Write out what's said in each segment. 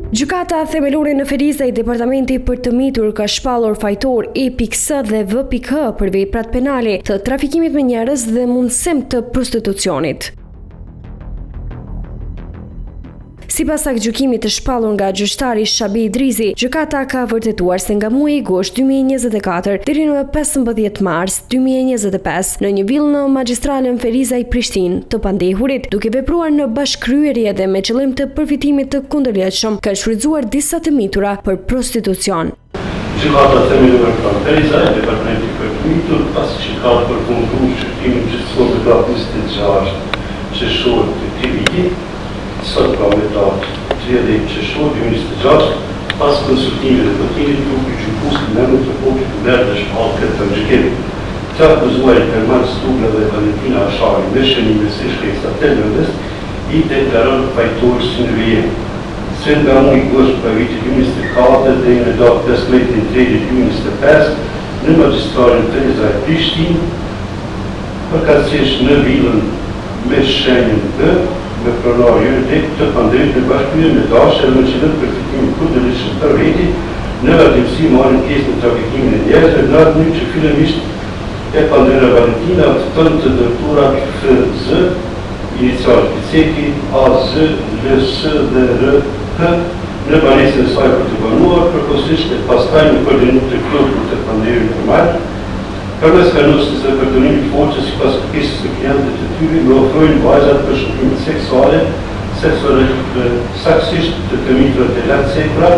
Gjykata themelore në Ferizaj, Departamenti për të mitur ka shpallur fajtor E.S dhe V.H për veprat penale të trafikimit me njerëz dhe mundësim të prostitucionit. Sipas aktgjykimit të shpallur nga gjyqtari Shabi Idrizi, gjykata ka vërtetuar se nga muaji gusht 2024 deri në 15 mars 2025 në një villë në magjistralen Ferizaj Prishtinë të pandehurit, duke vepruar në bashkëkryerje dhe me qëllim të përfitimit të kundërligjshëm, ka shfrytzuar disa të mitura për prostitucion. Gjykata themelore pranë Ferizaj, Departamenti për të mitur, pasi që ka përfunduar shërbimin gjyqësor të datës 26 qershor të këtij viti, sot ka metatë 30 qershor 2026, pas konsultimit dhe votimit grupi gjykatës në emër të popullit të merr në shpallë këtë gjykim. Të akuzuarit Erman Stugla dhe Valentina Ashari me shënime se shkeksa i deklaron fajtor synëvije. Se nga muaji gusht për vitin 2024 dhe në datë 15/3/2025 në magjistralen Ferizaj Prishtinë, përkatësisht në villën me shenjën B, me pronar juridik të pandehurit në bashkëpunim me dashje dhe me qëllim përfitimin kundërligjshëm për veti, në vazhdimsi marrin pjesë në trafikimin e njerëzve në atë mënyrë që fillimisht e pandehura Valentina aftën të dërtuara FZ, inicial Piceki, AZ, LS dhe RH, në banesën e saj për të banuar, përkohësisht e pastaj në koordinim të grupit të pandehurit normal, përmes kanonit të përdorimi të forcës sipas kërkesës së klientëve të tyre, më ofrojnë vajzat për shërbime seksuale saktësisht të të miturat e lartë sekura,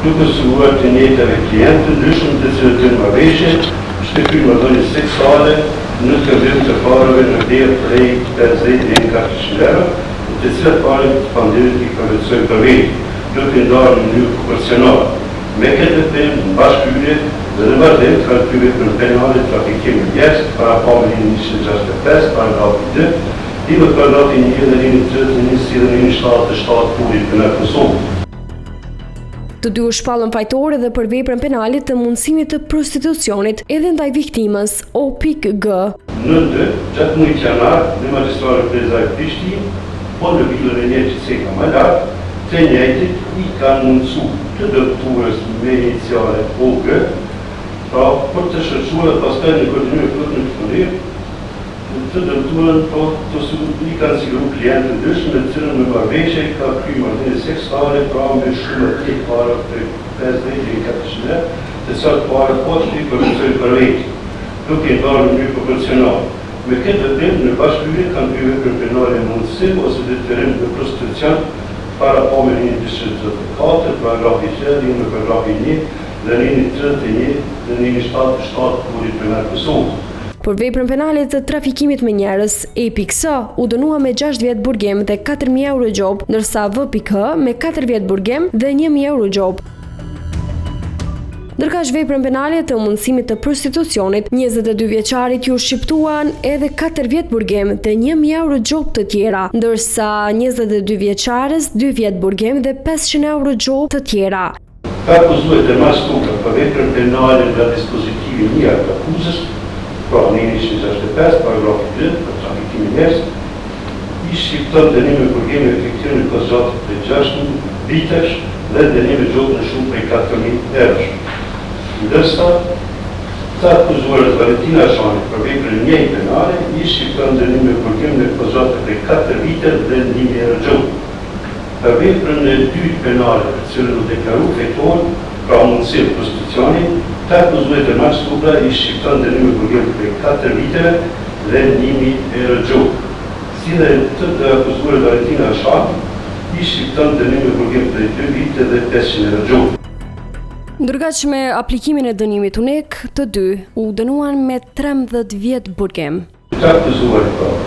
duke siguruar të njëjtave klientë, ndryshëm të cilët janë marrëveshje, shkëpim marrëdhënie seksuale në shërbim të parave në vlerë prej 50 deri në 400 euro, të cilat parët të pandehurit i përvetsojnë për veti, duke ndarë në mënyrë proporcionale. Me këtë temë në bashkëhyrje dhe në vazhdim të kalkyve për penale trafikim me njerëz, parapamjen 165, paragrafi 2, i më paragrafi 1 dhe 1 dhe 1 si dhe 1 të shtatë pulit për në Kosovë. Të dy u shpallën fajtore dhe për veprën penale të mundësimit të prostitucionit edhe ndaj viktimës O.G. Në 2, gjatë muajit janar, në magjistralen Ferizaj Prishtinë, po në villën e njerëzit se ka më lartë, të njëjtit i kanë mundësuar të dërtues me iniciale OG, pra për të shërquar pastaj në koordinim me plot në fundim, të dërtuar i kanë siguru klientë ndryshëm me të cilën në marrëveshje ka kryer marrëdhënie seksuale pra me shumë të para për 50 deri në 400 euro, të cilat para poshtë i përvetsojnë për veti, duke ndarë në mënyrë proporcionale. Me këtë veprim në bashkëhyrje kanë kryer veprën penale mundësim ose detyrim në prostitucion parapamjen 164, paragrafi 3 dhe në paragrafi 1 dhe 131 dhe 177 kurit penal Kosovës. Për veprën penale të trafikimit me njerëz, E.S u dënua me 6 vjet burgim dhe 4.000 euro gjop, ndërsa V.H me 4 vjet burgim dhe 1.000 euro gjop. Ndërkaq veprën penale të mundësimit të prostitucionit, 22 vjeçarit ju shqiptuan edhe 4 vjet burgim dhe 1.000 euro gjop të tjera, ndërsa 22 vjeçares 2 vjet burgim dhe 500 euro gjop të tjera. Ka akuzuar Erman Stugla për veprën penale nga dispozitivi 1 të akuzës, pra në 165, paragrafi 2, për trafikim me njerëz, i shqipton dënim me burgim efektiv në kohë gjatë prej 6 vitesh dhe dënim me gjop në shumë prej 4.000 eurosh. Ndërsa, të akuzuarët Valentina Ashari për veprën e njëjtë penale, i shqipton dënim me burgim në kohë gjatë prej 4 vite dhe 1.000 euro gjop. Për veprën e dytë penale, për cilën u deklaru fajtor, pra mundësi prostitucionit, të akuzuar Erman Stugla i shqipton dënim me burgim prej 4 viteve dhe 1.000 euro gjop. Si dhe të akuzuar Valentina Ashari, i shqipton dënim me burgim prej 2 vite dhe 500 euro gjop. Ndërkaq me aplikimin e dënimit unik, të dy u dënuan me 13 vjet burgim. Të akuzuar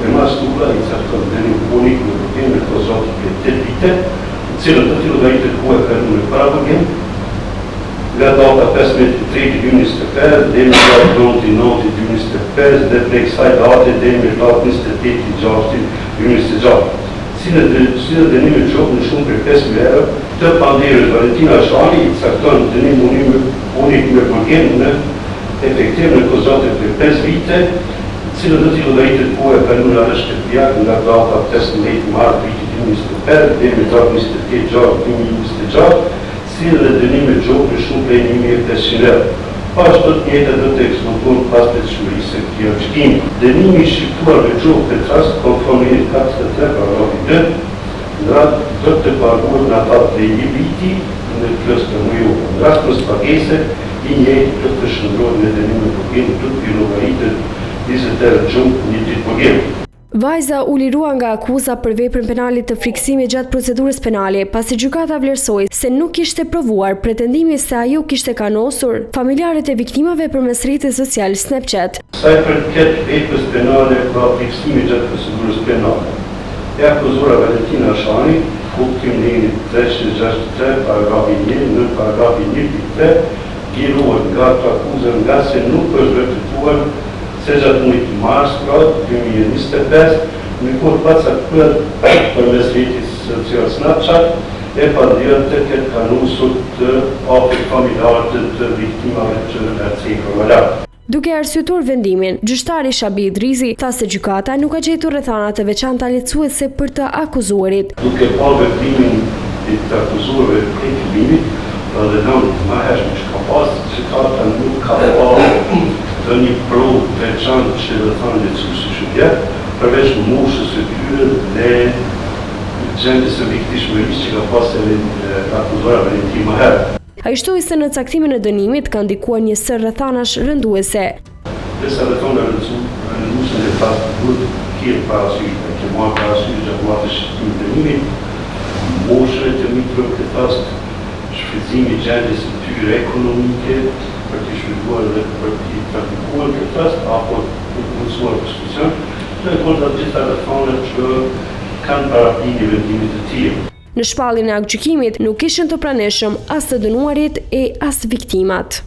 Erman Stugla i cakton dënim unik me burgim në kohë gjatë prej 8 vite, të cilën të tillë llogaritë ku e kanë në para burgim, nga data 15/3/2025 deri në datën 9/9/2025 dhe prej kësaj date deri në datën 28/6/2026. Si në dënim me gjop në shumë prej 5.000 euro, të pandehurës Valentina Ashari i cakton dënim unik me burgim në efektiv në kohë gjatë prej 5 vite, cilën do t'i llogaritet ku e kalon në shtëpia nga data 15 mars 2025 dhe me gjatë 28/6/2026, si dhe dënime gjokë në shumë prej 1.500 euro. Ashtu të njëjtë do të eksploatuar pas peshërisë së këtij gjykimi. Dënimi i shqiptuar me gjokë të trast konformitet 43 paragrafi 2 do të paguar në ata të viti në plus të mujo. Në rast të pagese, i njëjtë do të shndrohet në dënime përgjithë të llogaritë 20 euro gjokë një ditë përgjithë. Vajza u lirua nga akuza për veprën penale të friksimit gjatë procedurës penale, pasi gjykata vlerësoi se nuk kishte provuar pretendimi se ajo kishte kanosur familjarët e viktimave përmes rrjetit social Snapchat. Sa i përket veprës penale pra friksimit gjatë procedurës penale, e akuzuara Valentina Shani, kuptim në 363 paragrafi 1 në paragrafi 1.3, lirohet nga akuzën nga se nuk është vërtetuar se gjatë muajit mars 2025, në kohë pacaktuar përmes rrjetit social Snapchat e padrejtë të ketë kanosur të afërt familjarët të viktimave të RC-s. Duke arsyetuar vendimin, gjyqtari Shabi Idrizi tha se gjykata nuk ka gjetur rrethana të veçanta lehtësuese për të akuzuarit. Duke parë veprimin e të akuzuarve të fillimit, dhe nëmë më hershme që ka pasë, gjykata nuk ka parë të një provë veçantë që dhe thanë lehtësuese që vjetë, përveç moshës së tyre dhe gjendjes së viktimshmërisë që ka pasë akuzuara Valentina më herë. Ai shtoi se në caktimin e dënimit ka ndikuar një sër rrethanash rënduese. Disa rrethana rënduese në fakt duhet të ketë parasysh, që marrë parasysh gjatë marrëdhënies shqiptimit të dënimit, moshën e mitëve në këtë rast, shfrytëzimi i gjendjes së tyre ekonomike për të shfrytzuar dhe për të trafikuar këtë rast apo për të mundësuar prostitucion, dhe kontra të gjitha rrethanat që kanë paraqinë vendimit të tillë. Në shpalljen e aktgjykimit nuk ishin të praneshëm as të dënuarit e as viktimat.